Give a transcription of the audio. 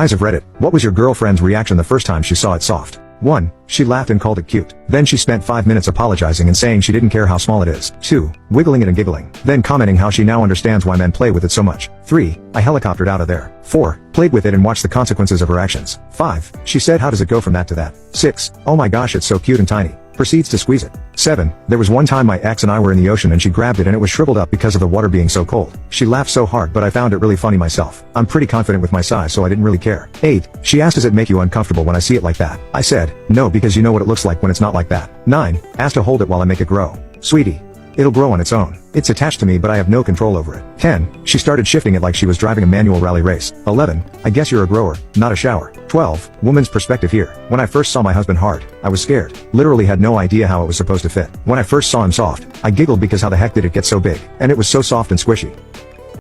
Eyes of Reddit, what was your girlfriend's reaction the first time she saw it soft? 1. She laughed and called it cute. Then she spent 5 minutes apologizing and saying she didn't care how small it is. 2. Wiggling it and giggling. Then commenting how she now understands why men play with it so much. 3. I helicoptered out of there. 4. Played with it and watched the consequences of her actions. 5. She said how does it go from that to that. 6. Oh my gosh it's so cute and tiny. Proceeds to squeeze it. 7. There was one time my ex and I were in the ocean and she grabbed it and it was shriveled up because of the water being so cold. She laughed so hard but I found it really funny myself. I'm pretty confident with my size so I didn't really care. 8. She asked does it make you uncomfortable when I see it like that? I said, no because you know what it looks like when it's not like that. 9. Asked to hold it while I make it grow. Sweetie. It'll grow on its own. It's attached to me but I have no control over it. 10. She started shifting it like she was driving a manual rally race. 11. I guess you're a grower, not a shower. 12. Woman's perspective here. When I first saw my husband hard, I was scared. Literally had no idea how it was supposed to fit. When I first saw him soft, I giggled because how the heck did it get so big? And it was so soft and squishy.